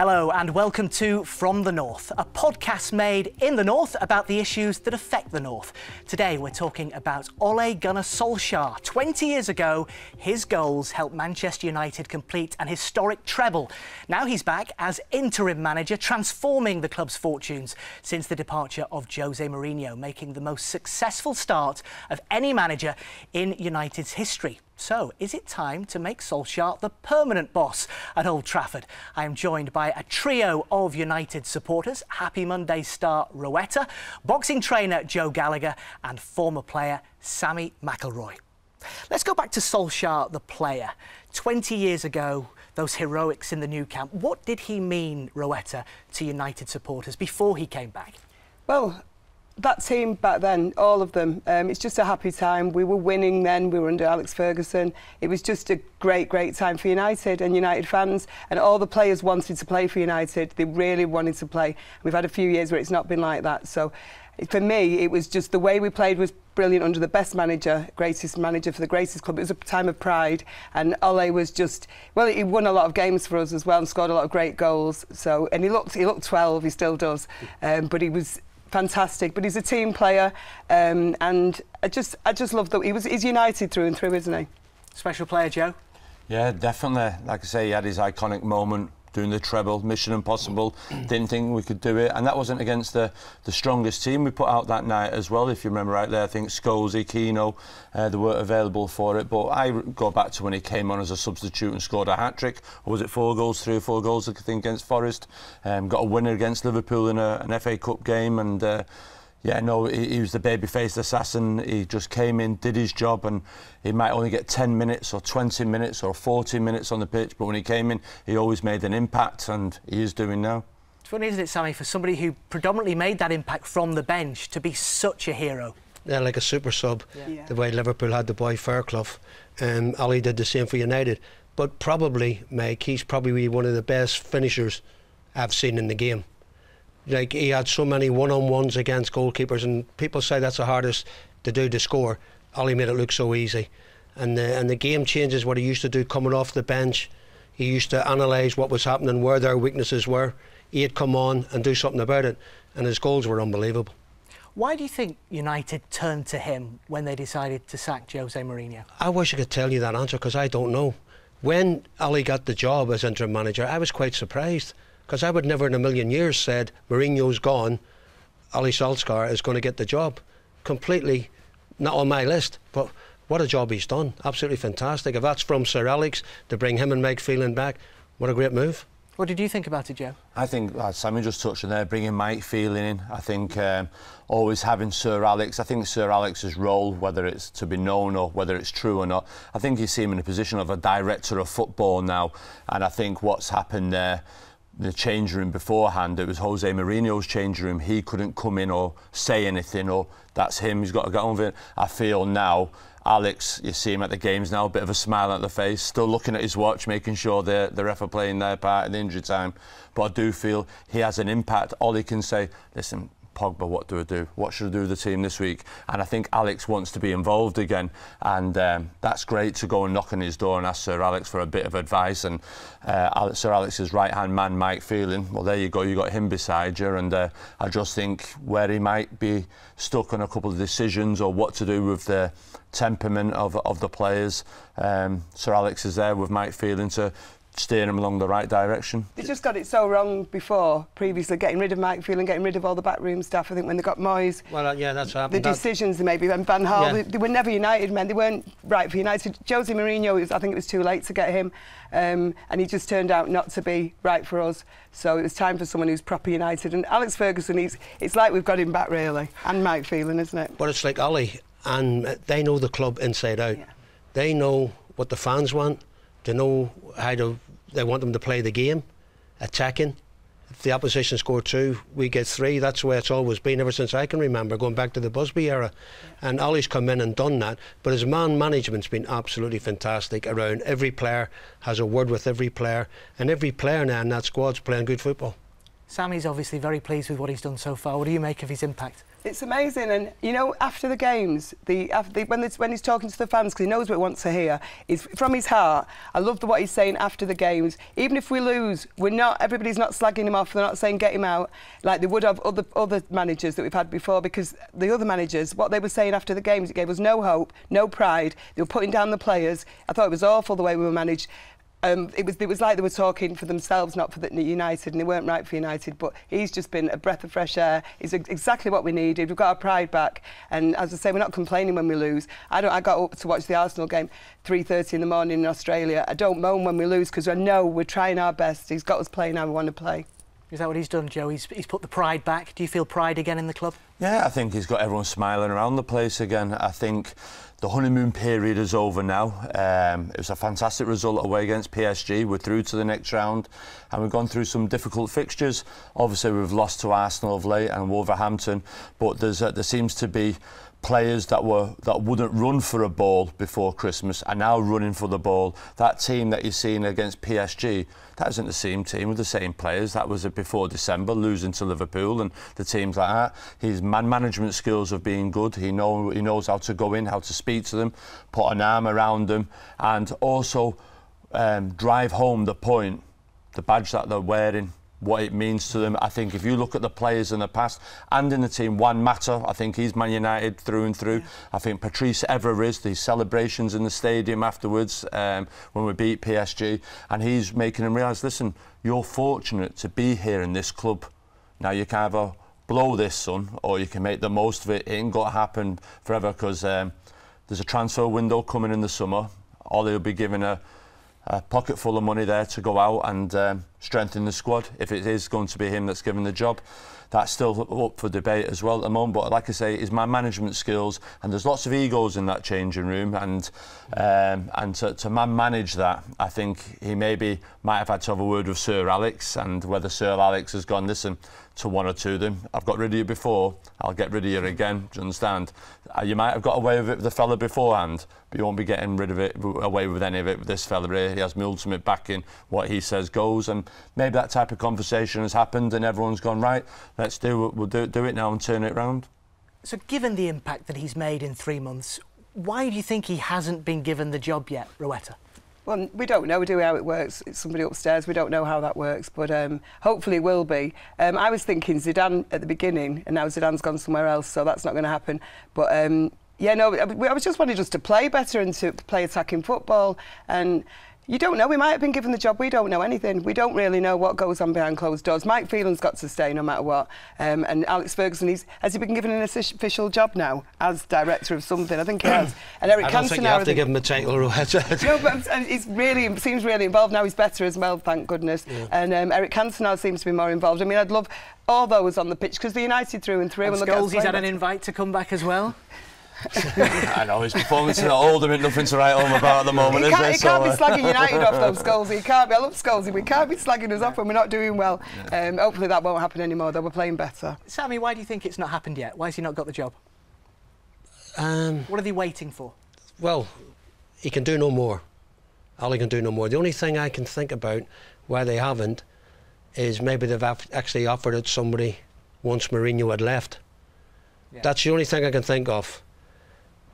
Hello and welcome to From the North, a podcast made in the North about the issues that affect the North. Today we're talking about Ole Gunnar Solskjaer. 20 years ago, his goals helped Manchester United complete an historic treble. Now he's back as interim manager, transforming the club's fortunes since the departure of Jose Mourinho, making the most successful start of any manager in United's history. So, is it time to make Solskjaer the permanent boss at Old Trafford? I am joined by a trio of United supporters, Happy Monday star Rowetta, boxing trainer Joe Gallagher and former player Sammy McIlroy. Let's go back to Solskjaer, the player. 20 years ago, those heroics in the new camp. What did he mean, Rowetta, to United supporters before he came back? Well, that team back then, all of them, it's just a happy time. We were winning then, we were under Alex Ferguson. It was just a great time for United and United fans, and all the players wanted to play for United. They really wanted to play. We've had a few years where it's not been like that. So for me, it was just the way we played was brilliant under the best manager, greatest manager for the greatest club. It was a time of pride, and Ole was just, well, he won a lot of games for us as well and scored a lot of great goals. So, and he looked 12, he still does, but he was fantastic. But he's a team player, and I just love that he's United through and through, isn't he? Special player, Joe? Yeah, definitely. Like I say, he had his iconic moment doing the treble, Mission Impossible. Didn't think we could do it, and that wasn't against the strongest team we put out that night as well. If you remember right there, I think Scholesy, Keano, they weren't available for it. But I go back to when he came on as a substitute and scored a hat-trick. Or was it 4 goals, 3 or 4 goals, I think, against Forest. Got a winner against Liverpool in an FA Cup game, and yeah, no, he was the baby-faced assassin. He just came in, did his job, and he might only get 10 minutes or 20 minutes or 40 minutes on the pitch, but when he came in, he always made an impact, and he is doing now. It's funny, isn't it, Sammy, for somebody who predominantly made that impact from the bench to be such a hero? Yeah, like a super sub, Yeah. the way Liverpool had the boy Fairclough. Ollie did the same for United. But probably, Mike, he's probably one of the best finishers I've seen in the game. Like, he had so many one-on-ones against goalkeepers, and people say that's the hardest to do, to score. Ollie made it look so easy. And the game changes what he used to do coming off the bench. He used to analyse what was happening, where their weaknesses were. He'd come on and do something about it, and his goals were unbelievable. Why do you think United turned to him when they decided to sack Jose Mourinho? I wish I could tell you that answer, because I don't know. When Ollie got the job as interim manager, I was quite surprised, because I would never in a million years said Mourinho's gone, Ole Solskjaer is going to get the job. Completely not on my list, but what a job he's done. Absolutely fantastic. If that's from Sir Alex to bring him and Mike Phelan back, what a great move. What did you think about it, Joe? I think, as Sammy just touched on there, bringing Mike Phelan in, I think always having Sir Alex, I think Sir Alex's role, whether it's to be known or whether it's true or not, I think you see him in a position of a director of football now, and I think what's happened there, the change room beforehand, it was Jose Mourinho's change room. He couldn't come in or say anything, or that's him, he's got to get on with it. I feel now, Alex, you see him at the games now, a bit of a smile at the face, still looking at his watch, making sure the ref are playing their part in the injury time. But I do feel he has an impact. Ollie can say, listen, Pogba, what do I do? What should I do with the team this week? And I think Alex wants to be involved again, and that's great to go and knock on his door and ask Sir Alex for a bit of advice. And Sir Alex's right-hand man, Mike Phelan, well, there you go, you got him beside you, and I just think where he might be stuck on a couple of decisions or what to do with the temperament of the players, Sir Alex is there with Mike Phelan to steer him along the right direction. They just got it so wrong previously, getting rid of Mike Phelan, getting rid of all the backroom staff. I think when they got Moyes, Well, yeah, that's happened. the decisions they made, and Van Gaal, they were never United men. They weren't right for United. Jose Mourinho, I think it was too late to get him, and he just turned out not to be right for us. So it was time for someone who's proper United. And Alex Ferguson, it's like we've got him back, really, and Mike Phelan, isn't it? But it's like Ollie, and they know the club inside out. Yeah. They know what the fans want. They know how they want them to play the game, attacking. If the opposition score 2, we get 3. That's the way it's always been ever since I can remember, going back to the Busby era. And Ollie's come in and done that. But his man management's been absolutely fantastic around. Every player has a word with every player, and every player now in that squad's playing good football. Sammy's obviously very pleased with what he's done so far. What do you make of his impact? It's amazing, and you know, after the games, when he's talking to the fans, because he knows what he wants to hear, is from his heart. I love what he's saying after the games. Even if we lose, everybody's not slagging him off. They're not saying get him out like they would have other managers that we've had before. Because the other managers, what they were saying after the games, it gave us no hope, no pride. They were putting down the players. I thought it was awful the way we were managed. It was like they were talking for themselves, not for United, and they weren't right for United. But he's just been a breath of fresh air. He's exactly what we needed. We've got our pride back, and as I say, we're not complaining when we lose. I got up to watch the Arsenal game 3:30 in the morning in Australia. I don't moan when we lose because I know we're trying our best. He's got us playing how we want to play. Is that what he's done, Joe? He's put the pride back. Do you feel pride again in the club? Yeah, I think he's got everyone smiling around the place again. I think the honeymoon period is over now. It was a fantastic result away against PSG. We're through to the next round, and we've gone through some difficult fixtures. Obviously, we've lost to Arsenal of late and Wolverhampton, but there seems to be players that wouldn't run for a ball before Christmas are now running for the ball. That team that you're seeing against PSG, that isn't the same team with the same players. That was it before December, losing to Liverpool and the teams like that. His management skills have been good. He knows how to go in, how to speak to them, put an arm around them, and also drive home the point, the badge that they're wearing, what it means to them. I think if you look at the players in the past and in the team, Juan Mata, I think he's Man United through and through. Yeah. I think Patrice Evra is, these celebrations in the stadium afterwards when we beat PSG, and he's making them realise, listen, you're fortunate to be here in this club. Now you can either blow this, son, or you can make the most of it. It ain't got to happen forever, because there's a transfer window coming in the summer. Ole will be given a pocket full of money there to go out and strengthen the squad. If it is going to be him that's given the job, that's still up for debate as well at the moment. But like I say, it's my management skills, and there's lots of egos in that changing room, and to manage that, I think he might have had to have a word with Sir Alex, and whether Sir Alex has gone, listen, to one or two of them, I've got rid of you before, I'll get rid of you again. Do you understand? You might have got away with it with the fella beforehand, but you won't be getting away with any of it with this fella here. He has my ultimate backing. What he says goes, and maybe that type of conversation has happened, and everyone's gone, right, let's do it. We'll do it now and turn it round. So, given the impact that he's made in 3 months, why do you think he hasn't been given the job yet, Rowetta? Well, we don't know. We do how it works. It's somebody upstairs. We don't know how that works, but hopefully it will be. I was thinking Zidane at the beginning, and now Zidane's gone somewhere else, so that's not going to happen. But yeah, no, I was just wanting just to play better and to play attacking football. And you don't know. We might have been given the job. We don't know anything. We don't really know what goes on behind closed doors. Mike Phelan's got to stay no matter what. And Alex Ferguson, has he been given an official job now as director of something? I think he has. And Eric I don't think you have to give him a title, Rowetta. No, but he seems really involved now. He's better as well, thank goodness. Yeah. And Eric Cantona seems to be more involved. I mean, I'd love all those on the pitch, because the United through and through. And Scholes, he's had an invite to come back as well. I know, his performance is old, and nothing to write home about at the moment, is there? He can't be slagging United off, though, Scholesy. He can't be. I love Scholesy, but he can't be slagging us off when we're not doing well. Yeah. Hopefully that won't happen anymore, though. We're playing better. Sammy, why do you think it's not happened yet? Why has he not got the job? What are they waiting for? Well, he can do no more. Ole can do no more. The only thing I can think about why they haven't is maybe they've actually offered it somebody once Mourinho had left. Yeah. That's the only thing I can think of.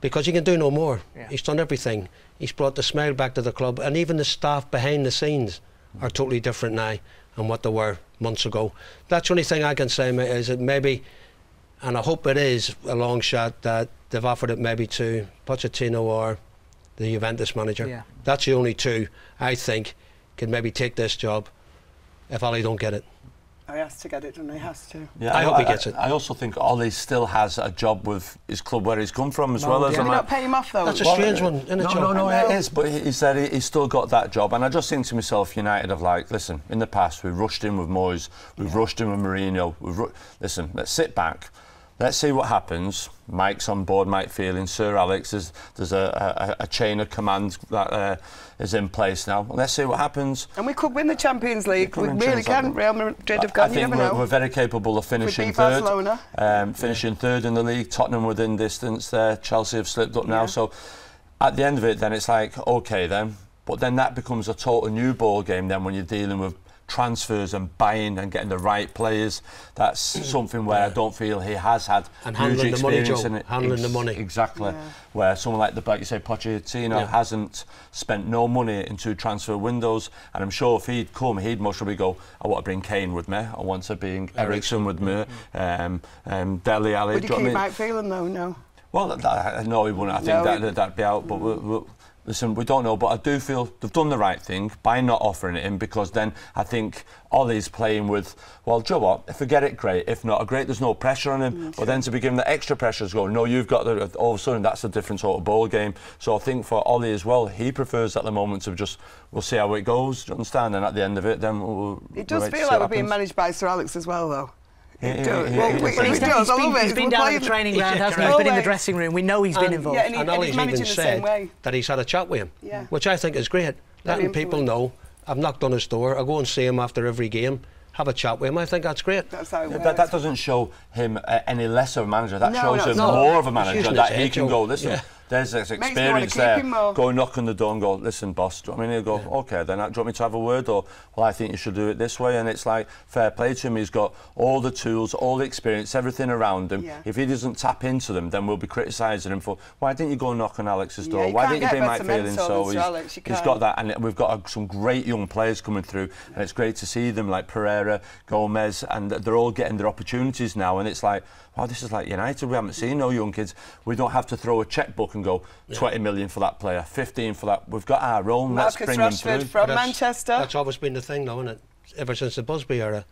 Because he can do no more. Yeah. He's done everything. He's brought the smile back to the club, and even the staff behind the scenes are totally different now than what they were months ago. That's the only thing I can say is that maybe, and I hope it is a long shot, that they've offered it maybe to Pochettino or the Juventus manager. Yeah. That's the only two I think can maybe take this job if Ole don't get it. He has to get it, doesn't he? He has to. Yeah, I hope he gets it. I also think Ole still has a job with his club where he's come from as well. Did they not pay him off, though? That's a strange one, isn't it, Joe? No, it is, but he said he's still got that job. And I just think to myself, United have like, listen, in the past we've rushed in with Moyes, we've rushed in with Mourinho. Listen, let's sit back. Let's see what happens. Mike's on board, Mike Phelan, Sir Alex. There's a chain of command that is in place now. Let's see what happens. And we could win the Champions League. We really can. Real Madrid have gone. I think we're very capable of finishing third. Finishing third in the league. Tottenham within distance there. Chelsea have slipped up now. So at the end of it, then it's like, OK then. But then that becomes a total new ball game then when you're dealing with transfers and buying and getting the right players. That's something where I don't feel he has had and huge handling the money, experience Joe. in it. Handling the money. Exactly. Where someone like you say, Pochettino hasn't spent no money into transfer windows, and I'm sure if he'd come, he'd most probably go, I want to bring Kane with me, I want to bring Eriksen with me, Dele Alli. Would you keep Mike Phelan though? No. Well, no, he wouldn't. I think that'd be out, but listen, we don't know, but I do feel they've done the right thing by not offering it in, because then I think Ole's playing with, well, Joe, what? If we get it, great. If not, great. There's no pressure on him. But then to be given the extra pressure to go, no, you've got the, all of a sudden that's a different sort of ball game. So I think for Ole as well, he prefers at the moment to just, we'll see how it goes. Do you understand? And at the end of it, then it does feel like we're being managed by Sir Alex as well, though. He's been down at the training ground, hasn't he? He's been in the dressing room. We know he's been involved. Yeah, and Ole's even said that he's had a chat with him, which I think is great. Letting people know, I've knocked on his door, I go and see him after every game, have a chat with him. I think that's great. That's how it works. That doesn't show him any less of a manager. That shows him more of a manager, that he can go, listen, there's this experience there. Go knock on the door and go, listen, boss. Do you know what I mean? He'll go, OK, then do you want me to have a word? Or, well, I think you should do it this way. And it's like, fair play to him. He's got all the tools, all the experience, everything around him. If he doesn't tap into them, then we'll be criticising him for, why didn't you go and knock on Alex's door? Why didn't you bring Mike Phelan? So he's got that. And we've got some great young players coming through. And it's great to see them, like Pereira, Gomez, and they're all getting their opportunities now. And it's like, wow, this is like United. We haven't seen no young kids. We don't have to throw a checkbook and go 20 million for that player, 15 for that. We've got our own. Let's bring them through. From Manchester. That's always been the thing, though, isn't it? Ever since the Busby era.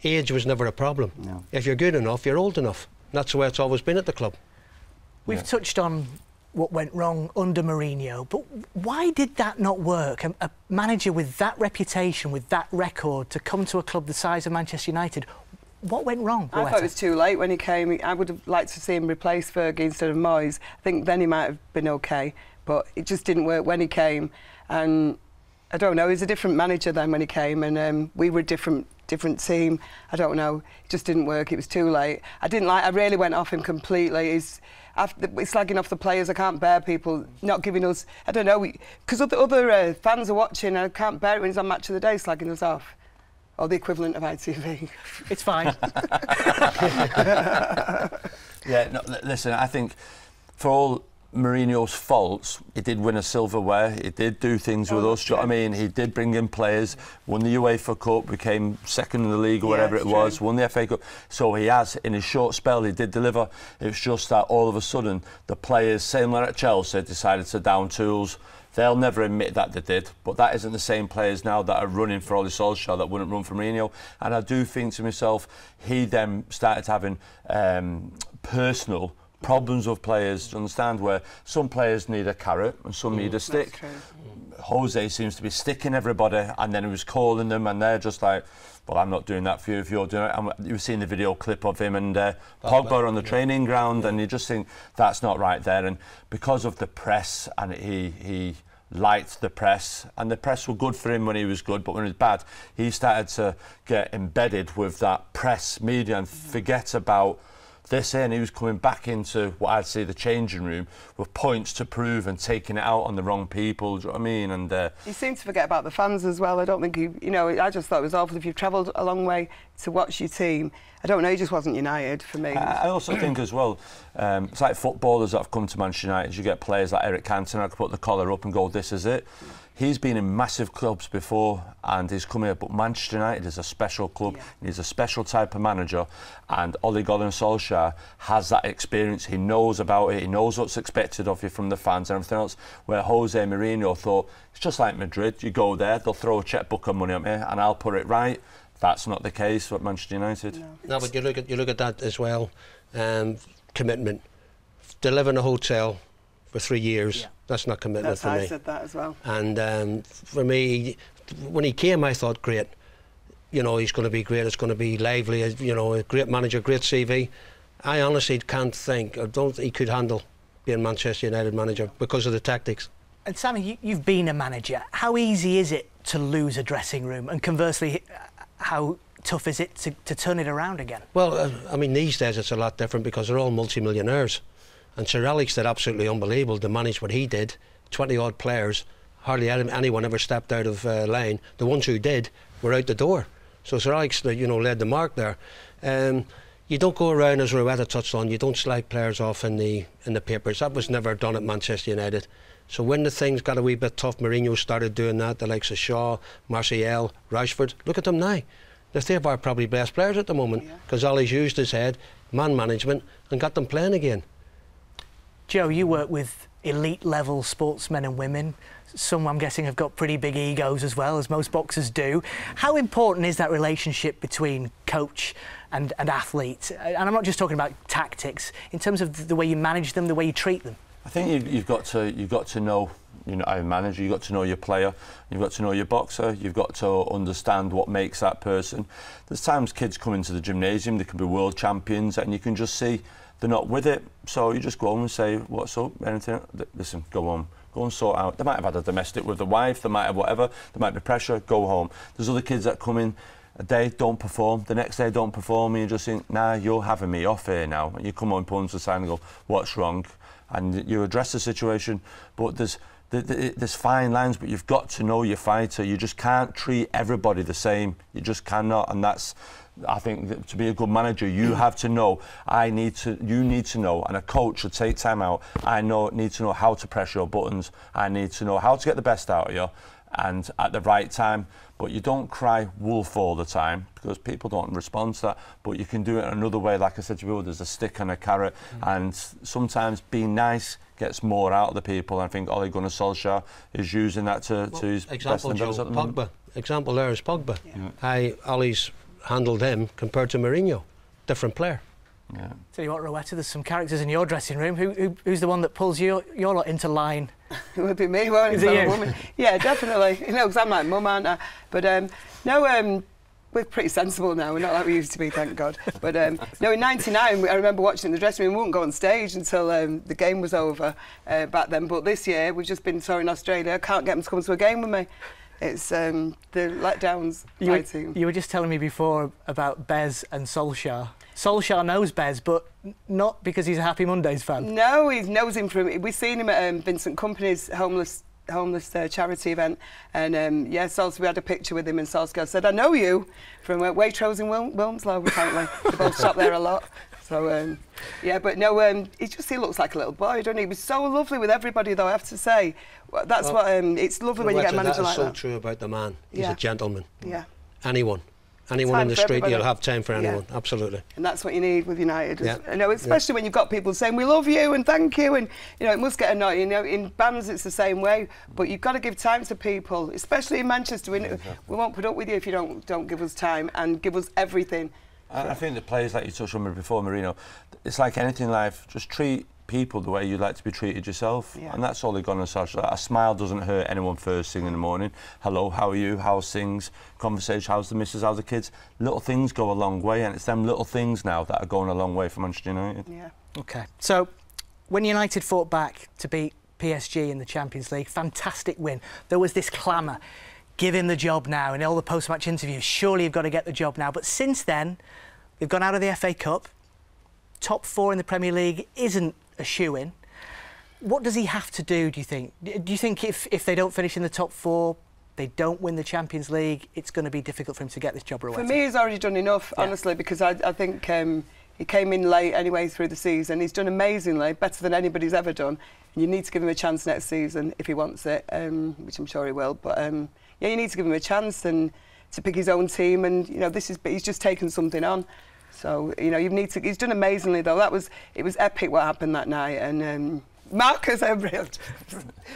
Age was never a problem. If you're good enough, you're old enough. That's the way it's always been at the club. We've touched on what went wrong under Mourinho, but why did that not work? A manager with that reputation, with that record, to come to a club the size of Manchester United, what went wrong? I thought it was too late when he came. I would have liked to see him replace Fergie instead of Moyes. I think then he might have been OK, but it just didn't work when he came. And I don't know, he was a different manager then when he came, and we were a different team. I don't know, it just didn't work. It was too late. I really went off him completely. He's slagging off the players. I can't bear people not giving us, I don't know, because other fans are watching, and I can't bear it when he's on Match of the Day slagging us off. Or the equivalent of ITV. It's fine. Listen, I think for all Mourinho's faults, he did win a silverware, he did do things with us, do you know what I mean? He did bring in players, won the UEFA Cup, became second in the league or whatever it was, won the FA Cup. So he has, in his short spell, he did deliver. It's just that all of a sudden, the players, same like at Chelsea, decided to down tools. They'll never admit that they did, but that isn't the same players now that are running for Ole Solskjaer that wouldn't run for Mourinho. And I do think to myself, he then started having personal problems with players, do you understand, where some players need a carrot and some need a stick. Jose seems to be sticking everybody, and then he was calling them, and they're just like, well, I'm not doing that for you if you're doing it. And you've seen the video clip of him and Pogba on the training ground, and you just think that's not right there. And because of the press, and he liked the press, and the press were good for him when he was good, but when he was bad, he started to get embedded with that press media and forget about this, and he was coming back into what I'd say the changing room with points to prove and taking it out on the wrong people, do you know what I mean? And he seemed to forget about the fans as well. I don't think I just thought it was awful if you've travelled a long way to watch your team. I don't know, he just wasn't United for me. I also think as well, it's like footballers that have come to Manchester United. You get players like Eric Cantona who put the collar up and go, this is it. He's been in massive clubs before and he's come here, but Manchester United is a special club. He's a special type of manager, and Ole Gunnar Solskjaer has that experience. He knows about it. He knows what's expected of you from the fans and everything else. Where Jose Mourinho thought, it's just like Madrid. You go there, they'll throw a checkbook of money at me and I'll put it right. That's not the case with Manchester United. No, but you look at that as well. Commitment. To live in a hotel for 3 years, that's not commitment for me. I said that as well. And for me, when he came, I thought, great. You know, he's going to be great. It's going to be lively. You know, a great manager, great CV. I honestly can't think, I don't think he could handle being Manchester United manager because of the tactics. And Sammy, you've been a manager. How easy is it to lose a dressing room? And conversely, how tough is it to turn it around again? Well, I mean, these days it's a lot different because they're all multi-millionaires. And Sir Alex did absolutely unbelievable to manage what he did. 20-odd players, hardly anyone ever stepped out of line. The ones who did were out the door. So Sir Alex, you know, led the mark there. You don't go around, as Rowetta touched on, you don't slag players off in the papers. That was never done at Manchester United. So when the things got a wee bit tough, Mourinho started doing that, the likes of Shaw, Martial, Rashford. Look at them now. They're three of our probably best players at the moment, because Ollie's used his head, man management, and got them playing again. Joe, you work with elite level sportsmen and women. Some, I'm guessing, have got pretty big egos as well, as most boxers do. How important is that relationship between coach and athlete? And I'm not just talking about tactics, in terms of the way you manage them, the way you treat them. I think you've got to know, you know, our manager. You've got to know your player. You've got to know your boxer. You've got to understand what makes that person. There's times kids come into the gymnasium, they can be world champions, and you can just see they're not with it. So you just go home and say, "What's up? Anything? Listen, go home. Go and sort out." They might have had a domestic with the wife. They might have whatever. There might be pressure. Go home. There's other kids that come in a day, don't perform. The next day, don't perform. And you just think, "Nah, you're having me off here now." And you come on, punch the side and go, "What's wrong?" And you address the situation. But there's fine lines, but you've got to know your fighter. You just can't treat everybody the same. You just cannot, and that's, I think, that to be a good manager, you have to know. You need to know, and a coach should take time out. Need to know how to press your buttons. I need to know how to get the best out of you, and at the right time. But you don't cry wolf all the time, because people don't respond to that. But you can do it another way. Like I said to you, there's a stick and a carrot, and sometimes being nice gets more out of the people. And I think Ole Gunnar Solskjaer is using that to his best endeavours at the moment. Pogba. Example there is Pogba. How Ollie's handled him compared to Mourinho. Different player. Yeah. Tell you what, Rowetta, there's some characters in your dressing room. Who's the one that pulls your lot into line? It would be me, won't it? Is it you? Woman. Yeah, definitely. You know, because I'm like mum, aren't I? But no, we're pretty sensible now. We're not like we used to be, thank God. But no, in '99, I remember watching in the dressing room. We wouldn't go on stage until the game was over back then. But this year, we've just been touring Australia. I can't get them to come to a game with me. It's the letdowns. You were just telling me before about Bez and Solskjaer. Solskjaer knows Bez, but not because he's a Happy Mondays fan. No, he knows him from... We've seen him at Vincent Kompany's homeless charity event, and yeah, we had a picture with him, and Solskjaer said, "I know you from Waitrose in Wilmslow." Apparently, they both shop there a lot. So yeah, but no, he looks like a little boy, doesn't he? He was so lovely with everybody, though. I have to say, that's what it's lovely when you get a manager like that. That's so true about the man. He's a gentleman. Yeah. Anyone in the street, you'll have time for anyone. Absolutely. And that's what you need with United. You know, especially when you've got people saying we love you and thank you, and you know it must get annoying. You know, in bands it's the same way, but you've got to give time to people, especially in Manchester. We won't put up with you if you don't give us time and give us everything. I think the players, like you touched on before, Mourinho, it's like anything in life. Just treat people the way you'd like to be treated yourself, and that's all they're going to say. A smile doesn't hurt anyone first thing in the morning. Hello, how are you? How's things? Conversation, how's the missus? How's the kids? Little things go a long way, and it's them little things now that are going a long way for Manchester United. Yeah. Okay. So, when United fought back to beat PSG in the Champions League, fantastic win. There was this clamour, give him the job now, in all the post-match interviews. Surely you've got to get the job now. But since then, they've gone out of the FA Cup. Top 4 in the Premier League isn't a shoe-in. What does he have to do, do you think? Do you think if they don't finish in the top 4, they don't win the Champions League, it's going to be difficult for him to get this job? Rowetta? For me, he's already done enough, honestly, because I think he came in late anyway through the season. He's done amazingly, better than anybody's ever done. And you need to give him a chance next season if he wants it, which I'm sure he will. But yeah, you need to give him a chance and to pick his own team. And you know, he's just taken something on. So you know, he's done amazingly though. It was epic what happened that night, and Marcus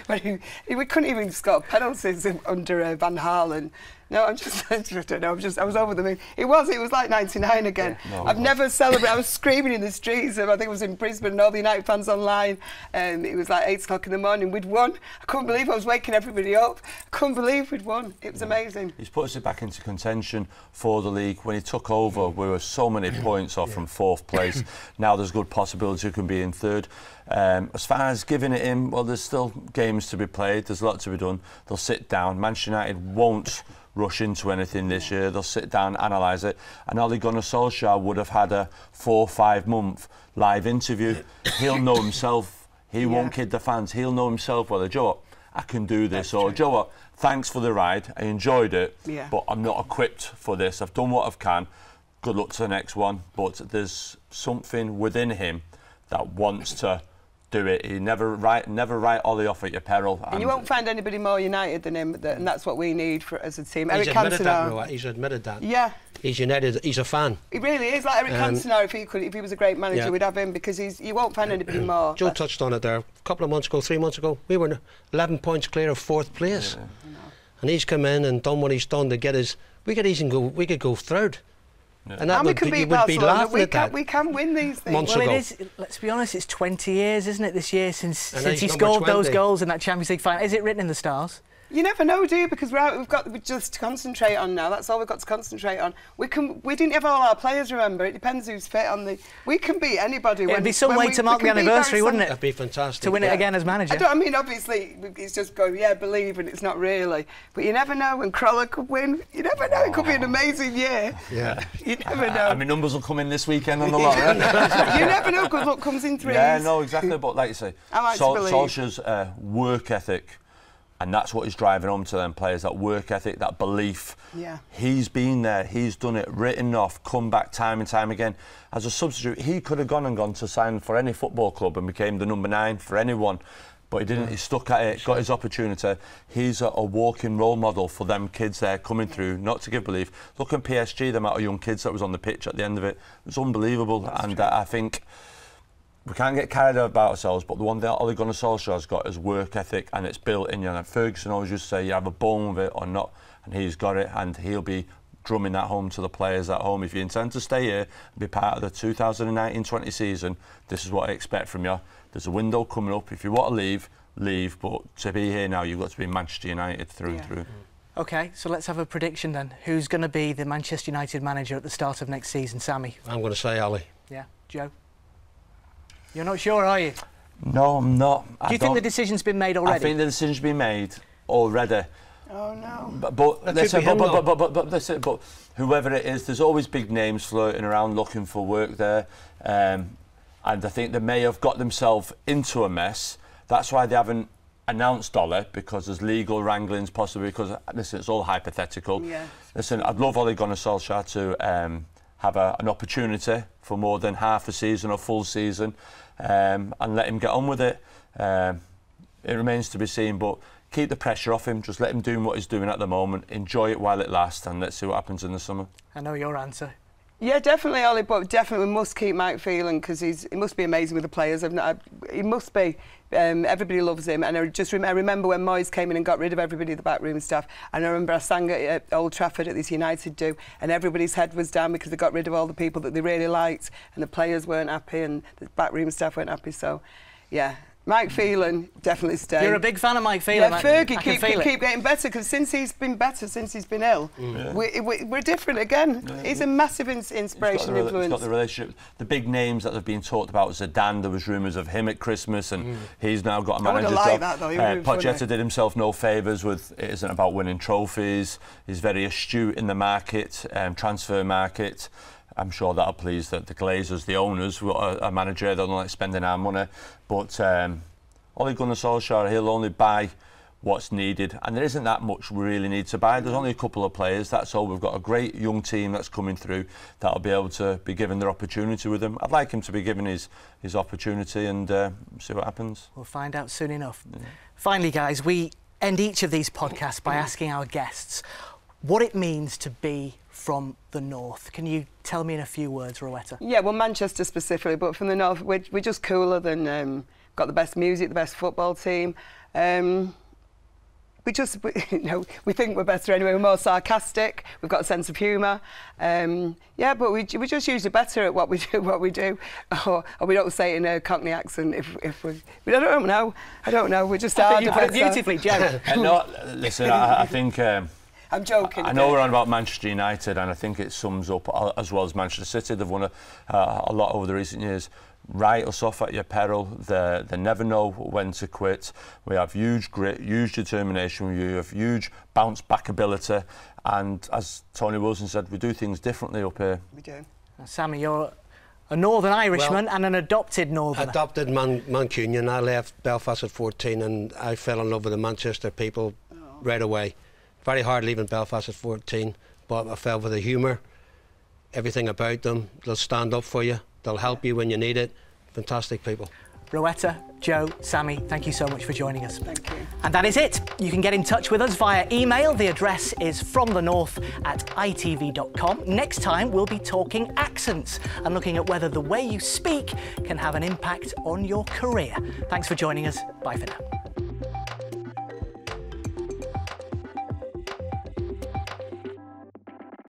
we couldn't even score penalties under Van Halen. No, I don't know. I was over the moon. It was like '99 again. Yeah, I've never celebrated. I was screaming in the streets. I think it was in Brisbane, and all the United fans online. It was like 8 o'clock in the morning. We'd won. I couldn't believe I was waking everybody up. I couldn't believe we'd won. It was amazing. He's put us back into contention for the league. When he took over, we were so many points off from 4th place. Now there's good possibility we can be in 3rd. As far as giving it in, well, there's still games to be played. There's a lot to be done. They'll sit down. Manchester United won't rush into anything this year. They'll sit down, analyse it, and Ole Gunnar Solskjaer would have had a 4 or 5 month live interview. He'll know himself. He won't kid the fans. He'll know himself. Well, Joe, I can do this, or Joe, what, thanks for the ride, I enjoyed it, but I'm not equipped for this. I've done what I can. Good luck to the next one. But there's something within him that wants to do it. He never write Ollie off at your peril. And you won't find anybody more united than him, and that's what we need as a team. He's admitted that, Rowetta. He's admitted that. Yeah. He's united. He's a fan. He really is. Like Eric Cantona, if he was a great manager, we'd have him, because you won't find anybody more. Joe touched on it there. A couple of months ago, 3 months ago, we were 11 points clear of 4th place. Yeah. And he's come in and done what he's done to get us. We could go third. Yeah. And that we can beat Barcelona. We can win these things. Well, it is. Let's be honest. It's 20 years, isn't it, this year since he scored those goals in that Champions League final? Is it written in the stars? You never know, do you? Because we just to concentrate on now. That's all we've got to concentrate on. We didn't have all our players. Remember, it depends who's fit on the. We can beat anybody. It'd be some way to mark the anniversary, wouldn't it? That'd be fantastic. To win it again as manager. I mean, obviously, it's just going, believe, and it's not really. But you never know when Crolla could win. You never know. It could be an amazing year. Yeah. You never know. I mean, numbers will come in this weekend on the lot. You never know. Good luck comes in threes. Yeah, no, exactly. But like you say, Solskjaer's work ethic. And that's what he's driving home to them players, that work ethic, that belief. Yeah. He's been there, he's done it, written off, come back time and time again. As a substitute, he could have gone to sign for any football club and became the number 9 for anyone. But he didn't, he stuck at it, got his opportunity. He's a walking role model for them kids there coming through, not to give belief. Look at PSG, the amount of young kids that was on the pitch at the end of it. It was unbelievable. That's and I think we can't get carried about ourselves, but the one thing Ole Gunnar Solskjaer's got is work ethic, and it's built in you. And Ferguson always used to say, you have a bone with it or not, and he's got it, and he'll be drumming that home to the players at home. If you intend to stay here and be part of the 2019-20 season, this is what I expect from you. There's a window coming up. If you want to leave, leave, but to be here now, you've got to be Manchester United through and through. OK, so let's have a prediction then. Who's going to be the Manchester United manager at the start of next season, Sammy? I'm going to say Ollie. Yeah, Joe? You're not sure, are you? No, I'm not. Do you think the decision's been made already? I think the decision's been made already. Oh no! But whoever it is, there's always big names floating around looking for work there, and I think they may have got themselves into a mess. That's why they haven't announced Ole, because there's legal wranglings, possibly because listen, it's all hypothetical. Yeah. Listen, I'd love Ole Gunnar Solskjaer to have an opportunity for more than half a season or full season, and let him get on with it. It remains to be seen, but keep the pressure off him. Just let him do what he's doing at the moment. Enjoy it while it lasts, and let's see what happens in the summer. I know your answer. Yeah, definitely, Ollie, but definitely we must keep Mike Phelan, because he must be amazing with the players. He must be. Everybody loves him, and I remember when Moyes came in and got rid of everybody, the backroom staff, and I remember I sang at Old Trafford at this United do, and everybody's head was down because they got rid of all the people that they really liked, and the players weren't happy, and the backroom staff weren't happy. So, yeah. Mike Phelan, definitely stay. You're a big fan of Mike Phelan. Yeah, Fergie keep getting better, because since he's been better, since he's been ill, we're different again. Yeah. He's a massive inspiration, influence. He's got the relationship. The big names that have been talked about, Zidane, there was rumours of him at Christmas, and he's now got a manager's job. That, though. Pochettino did himself no favours with, it isn't about winning trophies. He's very astute in the market, transfer market. I'm sure that'll please the Glazers, the owners, a manager, they don't like spending our money. But Ole Gunnar Solskjaer, he'll only buy what's needed, and there isn't that much we really need to buy. There's only a couple of players, that's all. We've got a great young team that's coming through that'll be able to be given their opportunity with him. I'd like him to be given his opportunity and see what happens. We'll find out soon enough. Yeah. Finally, guys, we end each of these podcasts by asking our guests what it means to be from the north. Can you tell me in a few words, Rowetta? Yeah, well, Manchester specifically, but from the north, we're just cooler than, got the best music, the best football team. We think we're better anyway. We're more sarcastic. We've got a sense of humour. Yeah, but we're just usually better at what we do. Or we don't say it in a Cockney accent. I don't know. We're just hard. You put it beautifully, Joe. No, listen, I think. I'm joking. I know we're on about Manchester United, and I think it sums up, as well as Manchester City. They've won a lot over the recent years. Write us off at your peril. They never know when to quit. We have huge grit, huge determination. We have huge bounce back ability, and as Tony Wilson said, we do things differently up here. We do. Now, Sammy, you're A Northern Irishman and an adopted Northerner. Adopted Mancunian. I left Belfast at 14 and I fell in love with the Manchester people right away. Very hard leaving Belfast at 14, but I fell for the humour, everything about them. They'll stand up for you, they'll help you when you need it. Fantastic people. Rowetta, Joe, Sammy, thank you so much for joining us. Thank you. And that is it. You can get in touch with us via email. The address is fromthenorth@itv.com. Next time, we'll be talking accents and looking at whether the way you speak can have an impact on your career. Thanks for joining us. Bye for now.